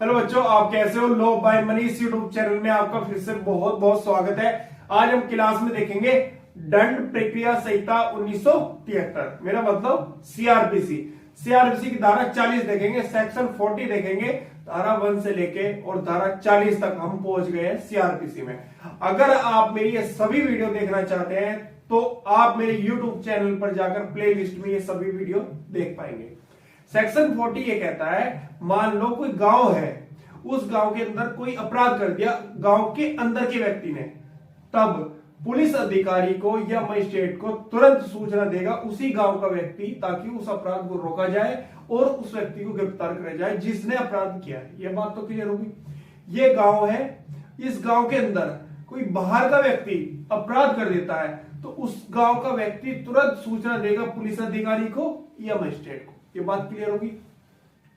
Hello बच्चों, आप कैसे हो? लो बाय मनीष यूट्यूब चैनल में आपका फिर से बहुत बहुत स्वागत है। आज हम क्लास में देखेंगे दंड प्रक्रिया संहिता 1973, मेरा मतलब सीआरपीसी। सीआरपीसी की धारा 40 देखेंगे, सेक्शन 40 देखेंगे, धारा 1 से लेके और धारा 40 तक हम पहुंच गए हैं सीआरपीसी में। अगर आप मेरी ये सभी वीडियो देखना चाहते हैं तो आप मेरे यूट्यूब चैनल पर जाकर प्ले लिस्ट में ये सभी वीडियो देख पाएंगे। सेक्शन 40 ये कहता है, मान लो कोई गांव है, उस गांव के अंदर कोई अपराध कर दिया गांव के अंदर के व्यक्ति ने, तब पुलिस अधिकारी को या मजिस्ट्रेट को तुरंत सूचना देगा उसी गांव का व्यक्ति, ताकि उस अपराध को रोका जाए और उस व्यक्ति को गिरफ्तार किया जाए जिसने अपराध किया है। यह बात तो क्लियर होगी। ये गांव है, इस गांव के अंदर कोई बाहर का व्यक्ति अपराध कर देता है तो उस गांव का व्यक्ति तुरंत सूचना देगा पुलिस अधिकारी को या मजिस्ट्रेट को। ये बात क्लियर होगी।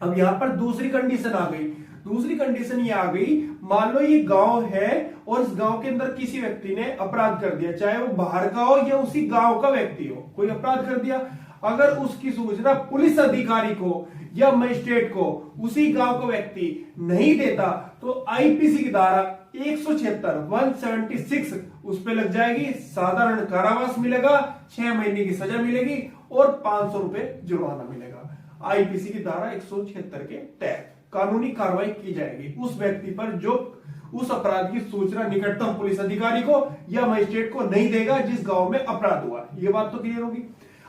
अब यहां पर दूसरी कंडीशन आ गई। दूसरी कंडीशन ये आ गई, मान लो ये गांव है और इस गांव के अंदर किसी व्यक्ति ने अपराध कर दिया, चाहे वो बाहर का हो या उसी गांव का व्यक्ति हो, कोई अपराध कर दिया। अगर उसकी सूचना पुलिस अधिकारी को या मजिस्ट्रेट को उसी गांव का व्यक्ति नहीं देता तो आईपीसी की धारा 176 उस पे लग जाएगी, साधारण कारावास मिलेगा, 6 महीने की सजा मिलेगी और 500 रुपए जुर्माना मिलेगा। आईपीसी की धारा 176 के तहत कानूनी कार्रवाई की जाएगी उस व्यक्ति पर जो उस अपराध की सूचना निकटतम पुलिस अधिकारी को या मजिस्ट्रेट को नहीं देगा जिस गांव में अपराध हुआ। ये बात तो क्लियर होगी।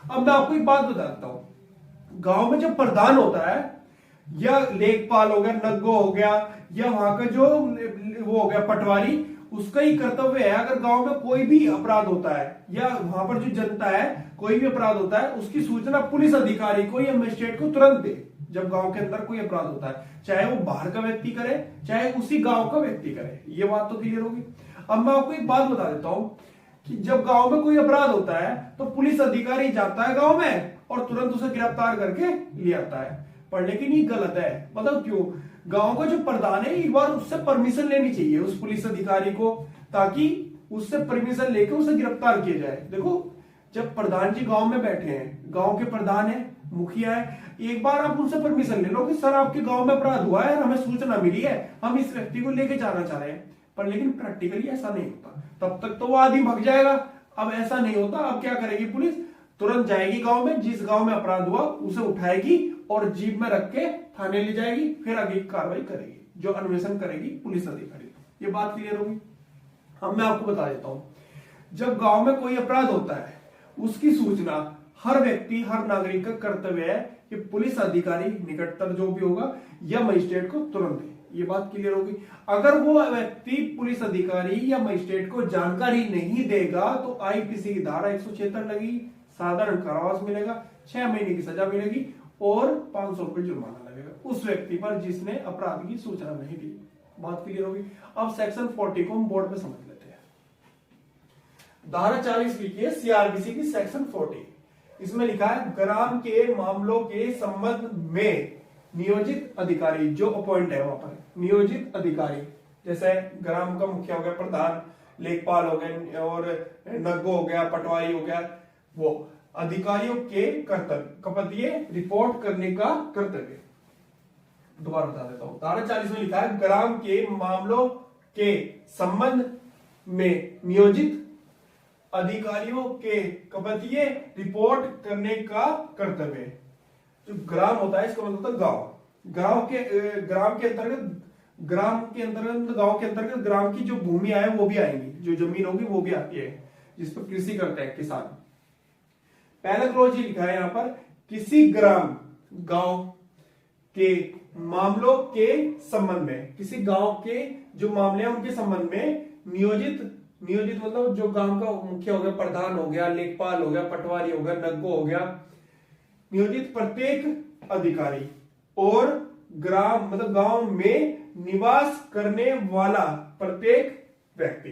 अब मैं आपको एक बात बताता हूं, गांव में जब प्रधान होता है या लेखपाल हो गया, नग्गो हो गया, या वहां का जो वो हो गया पटवारी, उसका ही कर्तव्य है, अगर गांव में कोई भी अपराध होता है या वहां पर जो जनता है कोई भी अपराध होता है, उसकी सूचना पुलिस अधिकारी को या मजिस्ट्रेट को तुरंत दे। जब गांव के अंदर कोई अपराध होता है, चाहे वो बाहर का व्यक्ति करे चाहे उसी गांव का व्यक्ति करे। ये बात तो क्लियर होगी। अब मैं आपको एक बात बता देता हूं कि जब गांव में कोई अपराध होता है तो पुलिस अधिकारी जाता है गांव में और तुरंत उसे गिरफ्तार करके ले आता है। पर लेकिन ये गलत है। मतलब क्यों? गांव का जो प्रधान है एक बार उससे परमिशन लेनी चाहिए उस पुलिस अधिकारी को, ताकि उससे परमिशन लेकर उसे गिरफ्तार किया जाए। देखो, जब प्रधान जी गांव में बैठे हैं, गांव के प्रधान है, मुखिया है, एक बार आप उनसे परमिशन ले लो कि सर आपके गांव में अपराध हुआ है, हमें सूचना मिली है, हम इस व्यक्ति को लेके जाना चाह रहे हैं। पर लेकिन प्रैक्टिकली ऐसा नहीं होता, तब तक तो वो आदमी भाग जाएगा। अब ऐसा नहीं होता। अब क्या करेगी पुलिस? तुरंत जाएगी गांव में, जिस गांव में अपराध हुआ उसे उठाएगी और जीप में रख के थाने ले जाएगी, फिर आगे कार्रवाई करेगी, जो अन्वेषण करेगी पुलिस अधिकारी। ये बात क्लियर होगी। अब मैं आपको बता देता हूं, जब गांव में कोई अपराध होता है उसकी सूचना हर व्यक्ति, हर नागरिक का कर्तव्य है कि पुलिस अधिकारी निकटतम जो भी होगा या मजिस्ट्रेट को तुरंत दे। ये बात क्लियर होगी। अगर वो व्यक्ति पुलिस अधिकारी या मजिस्ट्रेट को जानकारी नहीं देगा तो आईपीसी की धारा 176 लगेगी, साधारण कारावास मिलेगा, 6 महीने की सजा मिलेगी और 500 रुपए जुर्माना लगेगा उस व्यक्ति पर जिसने अपराध की सूचना नहीं दी। बात क्लियर होगी। अब सेक्शन 40 को हम बोर्ड पे समझ लेते हैं। धारा 40 लिखी है सीआरपीसी की, सेक्शन 40। इसमें लिखा है, ग्राम के मामलों के संबंध में नियोजित अधिकारी, जो अपॉइंट है वहां पर नियोजित अधिकारी, जैसे ग्राम का मुखिया हो गया, प्रधान, लेखपाल हो गए और नग्गो हो गया, पटवारी हो गया, वो अधिकारियों के कर्तव्य रिपोर्ट करने का कर्तव्य। दोबारा बता देता हूं, धारा 40 में लिखा है, ग्राम के मामलों के संबंध में नियोजित अधिकारियों के कपतीय रिपोर्ट करने का कर्तव्य। जो ग्राम होता है इसका मतलब होता है गांव ग्राम के अंतर्गत गांव के अंतर्गत ग्राम की जो भूमि आए वो भी आएंगी, जो जमीन होगी वो भी आती है जिस पर कृषि करते हैं किसान। पहला क्लॉज ही लिखा है यहां पर, किसी गांव के मामलों के संबंध में, किसी गांव के जो मामले हैं उनके संबंध में नियोजित मतलब जो गांव का मुखिया हो गया, प्रधान हो गया, लेखपाल हो गया, पटवारी हो गया, नग्गो हो गया, नियोजित प्रत्येक अधिकारी और ग्राम मतलब गांव में निवास करने वाला प्रत्येक व्यक्ति,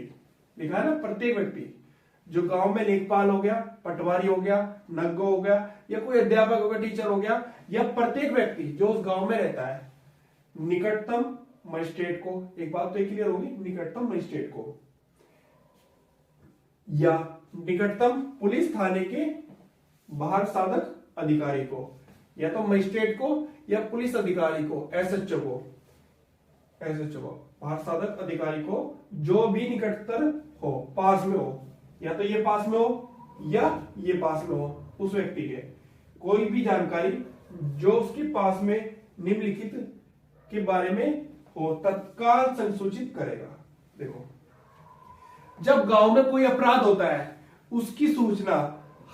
लिखा है ना, प्रत्येक व्यक्ति, जो गांव में लेखपाल हो गया, पटवारी हो गया, नग्गो हो गया, या कोई अध्यापक हो गया, टीचर हो गया, या प्रत्येक व्यक्ति जो उस गांव में रहता है, निकटतम मजिस्ट्रेट को, एक बात तो क्लियर होगी, निकटतम मजिस्ट्रेट को या निकटतम पुलिस थाने के बाहर साधक अधिकारी को, या तो मजिस्ट्रेट को या पुलिस अधिकारी को, एसएचओ को, एसएचओ बाहर साधक अधिकारी को जो भी निकटतर हो, पास में हो, या तो ये पास में हो या ये पास में हो, उस व्यक्ति के कोई भी जानकारी जो उसके पास में निम्नलिखित के बारे में हो तत्काल संसूचित करेगा। देखो, जब गांव में कोई अपराध होता है उसकी सूचना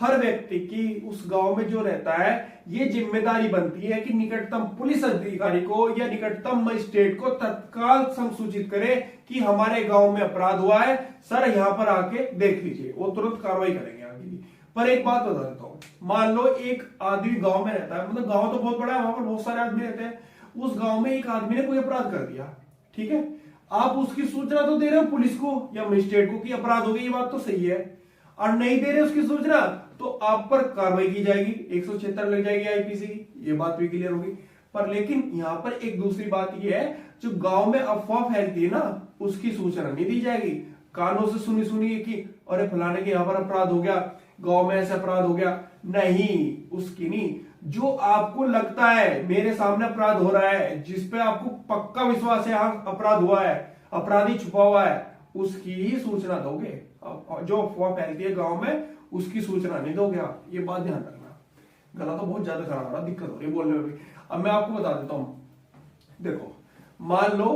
हर व्यक्ति की उस गांव में जो रहता है ये जिम्मेदारी बनती है कि निकटतम पुलिस अधिकारी को या निकटतम मजिस्ट्रेट को तत्काल संसूचित करे कि हमारे गांव में अपराध हुआ है, सर यहाँ पर आके देख लीजिए, वो तुरंत कार्रवाई करेंगे आगे भी। पर एक बात बता देता हूँ, मान लो एक आदमी गांव में रहता है, मतलब गांव तो बहुत बड़ा है, वहां पर बहुत सारे आदमी रहते हैं, उस गांव में एक आदमी ने कोई अपराध कर दिया, ठीक है, आप उसकी सूचना तो दे रहे हो पुलिस को या मजिस्ट्रेट को कि अपराध हो गया, ये बात तो सही है, और नहीं दे रहे उसकी सूचना तो आप पर कार्रवाई की जाएगी, 176 लग जाएगी आईपीसी की, ये बात भी क्लियर होगी। पर लेकिन यहाँ पर एक दूसरी बात ये है, जो गांव में अफवाह फैलती है ना, उसकी सूचना नहीं दी जाएगी। कानों से सुनी कि अरे फलाने के यहाँ पर अपराध हो गया, गांव में ऐसा अपराध हो गया, नहीं, उसकी नहीं। जो आपको लगता है मेरे सामने अपराध हो रहा है, जिसपे आपको पक्का विश्वास है यहाँ अपराध हुआ है, अपराधी छुपा हुआ है, उसकी ही सूचना दोगे। जो अफवाह फैलती है गांव में उसकी सूचना नहीं दोगे आप, ये बात ध्यान रखना। गला तो बहुत ज्यादा खराब हो रहा, दिक्कत हो रही है बोलने में भी। अब मैं आपको बता देता हूं, देखो, मान लो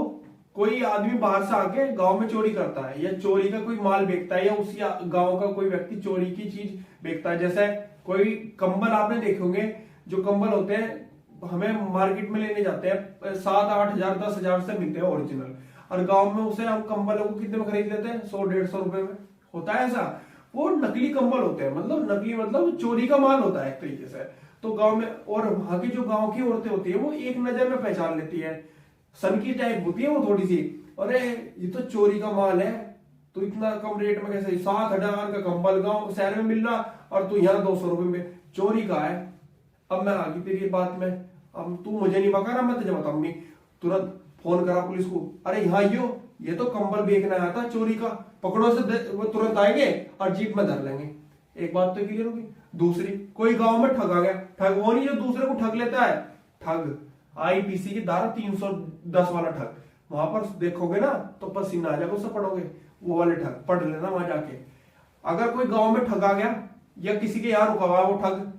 कोई आदमी बाहर से आके गांव में चोरी करता है या चोरी का कोई माल बेचता है, या उसी गांव का कोई व्यक्ति चोरी की चीज बेचता है। जैसे कोई कंबल आपने देखे होंगे, जो कंबल होते हैं हमें मार्केट में लेने जाते हैं 7-8 हजार 10 हजार से मिलते हैं ओरिजिनल, और गांव में उसे हम कंबलों को कितने में खरीद लेते हैं, 100-150 रुपए में। होता है ऐसा, वो नकली कंबल होते हैं, मतलब नकली मतलब चोरी का माल होता है एक तरीके से। तो गांव में, और वहां की जो गांव की औरतें होती है वो एक नजर में पहचान लेती है, सन की टाइप होती है वो थोड़ी सी, अरे ये तो चोरी का माल है, तो इतना कम रेट में कैसे, 7 हजार का कंबल गांव शहर में मिल रहा और तू यहाँ 200 रुपए में, चोरी का है। अब मैं आगे तेरी बात में, अब तू मुझे नहीं पका रहा, मैं तुझे बताऊंगी। तुरंत फोन करा पुलिस को, अरे यहाँ ये तो कंबल बेचना आया था चोरी का, पकड़ो से, वो तुरंत आएंगे और जीप में धर लेंगे। एक बात तो क्लियर होगी। दूसरी, कोई गांव में ठग आ गया, ठग वो नहीं जो दूसरे को ठग लेता है, ठग आईपीसी की धारा 310 वाला ठग, वहां पर देखोगे ना तो पसीना आ जाएगा, उससे पढ़ोगे, वो वाले ठग पढ़ लेना वहां जाके। अगर कोई गांव में ठग आ गया या किसी के यहाँ रुका हुआ वो ठग,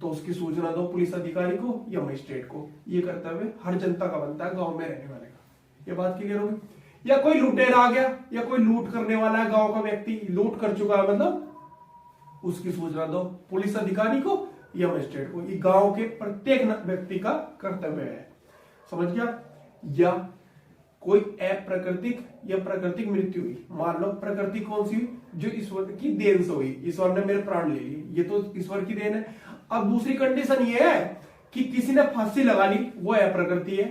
तो उसकी सूचना दो पुलिस अधिकारी को या मजिस्ट्रेट को। ये कर्तव्य हर जनता का बनता है, गांव में रहने वाले का। ये बात क्लियर होगी। या कोई लुटेरा आ गया या कोई लूट करने वाला है, गांव का व्यक्ति लूट कर चुका है, मतलब उसकी सूचना दो पुलिस अधिकारी को या मजिस्ट्रेट को। ये गांव के प्रत्येक व्यक्ति का कर्तव्य है, समझ गया। या कोई अप्राकृतिक या प्राकृतिक मृत्यु हुई, मान लो प्राकृतिक कौन सी हुई, जो ईश्वर की देन से हुई, ईश्वर ने मेरे प्राण ले लिए, ये तो ईश्वर की देन है। अब दूसरी कंडीशन ये है कि किसी ने फांसी लगा ली, वो अप्रकृति है,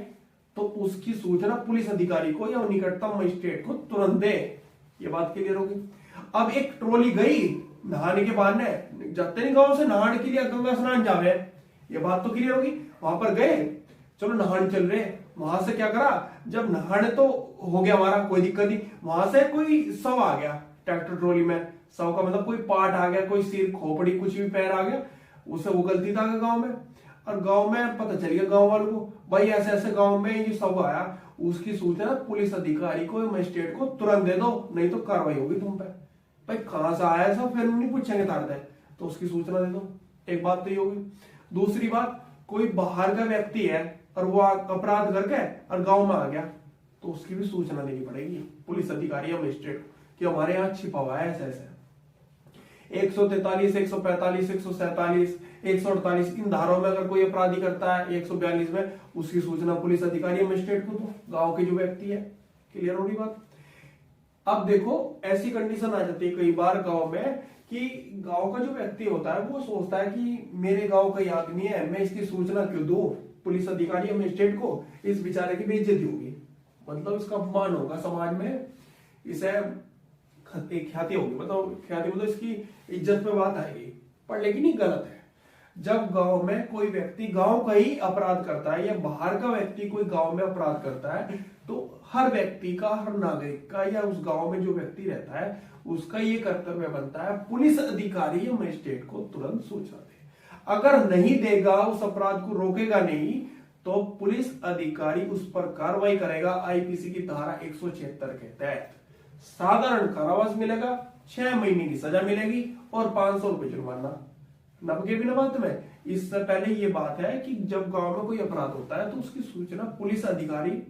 तो उसकी सूचना पुलिस अधिकारी को या निकटतम मजिस्ट्रेट को तुरंत दे। ये बात क्लियर होगी। अब एक ट्रॉली गई नहाने के बहाने, जाते नहीं गांव से नहाने के लिए गंगा स्नान जावे, ये बात तो क्लियर होगी। वहां पर गए, चलो नहाने चल रहे, वहां से क्या करा, जब नहाने तो हो गया हमारा, कोई दिक्कत नहीं, वहां से कोई शव आ गया ट्रैक्टर ट्रॉली में, शव का मतलब कोई पार्ट आ गया, कोई सिर खोपड़ी कुछ भी पैर आ गया, उसे वो गलती था गांव में, और गांव में पता चल गया गांव वालों को, भाई ऐसे ऐसे गांव में ये शव आया, उसकी सूचना पुलिस अधिकारी को मजिस्ट्रेट को तुरंत दे दो, नहीं तो कार्रवाई होगी तुम पे। भाई कहां से आया सब, फिर नहीं पूछेंगे तारते, तो उसकी सूचना दे दो। एक बात तो ये होगी। दूसरी बात, कोई बाहर का व्यक्ति है और वो अपराध करके और गांव में आ गया, तो उसकी भी सूचना देनी पड़ेगी पुलिस अधिकारी या मजिस्ट्रेट को कि हमारे यहाँ छिपा हुआ है ऐसे ऐसे। 143, 145, 147, 148 इन धाराओं में अगर कोई अपराधी करता है, 142 में, उसकी सूचना पुलिस अधिकारी या मजिस्ट्रेट को दो, गांव के जो व्यक्ति है। क्लियर होगी बात। अब देखो ऐसी कंडीशन आ जाती है कई बार गांव में कि गांव का जो व्यक्ति होता है वो सोचता है कि मेरे गांव का ही आदमी है, मैं इसकी सूचना क्यों दूं पुलिस अधिकारी या मजिस्ट्रेट को, इस बेचारे की बेइज्जती होगी, मतलब इसका अपमान होगा समाज में, इसे ख्याति होगी, मतलब ख्याति मतलब इसकी इज्जत पे बात आएगी। पर लेकिन ये गलत है। जब गांव में कोई व्यक्ति गांव का ही अपराध करता है या बाहर का व्यक्ति कोई गांव में अपराध करता है, तो हर व्यक्ति का, हर नागरिक का या उस गांव में जो व्यक्ति रहता है उसका ये कर्तव्य बनता है पुलिस अधिकारी या मजिस्ट्रेट को तुरंत सूचना दे। अगर नहीं देगा, उस अपराध को रोकेगा नहीं, तो पुलिस अधिकारी उस पर कार्रवाई करेगा आईपीसी की धारा 176 के तहत। साधारण कारावास मिलेगा, 6 महीने की सजा मिलेगी और 500 रुपए जुर्माना। नबके भी बात में इससे पहले ये बात है कि जब गांव में कोई अपराध होता है तो उसकी सूचना पुलिस अधिकारी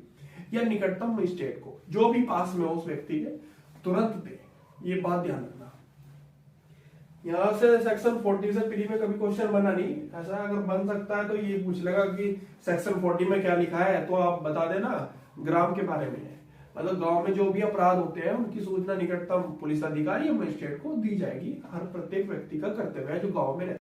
या निकटतम मजिस्ट्रेट को, जो भी पास में हो उस व्यक्ति के, तुरंत दे। ये बात ध्यान रखना। यहां से सेक्शन 40 से प्री में कभी क्वेश्चन बना नहीं, ऐसा अगर बन सकता है तो ये पूछ लेगा कि सेक्शन 40 में क्या लिखा है, तो आप बता देना ग्राम के बारे में है। मतलब गांव में जो भी अपराध होते हैं उनकी सूचना निकटतम पुलिस अधिकारी या मजिस्ट्रेट को दी जाएगी। हर प्रत्येक व्यक्ति का कर्तव्य है जो गांव में रहता है।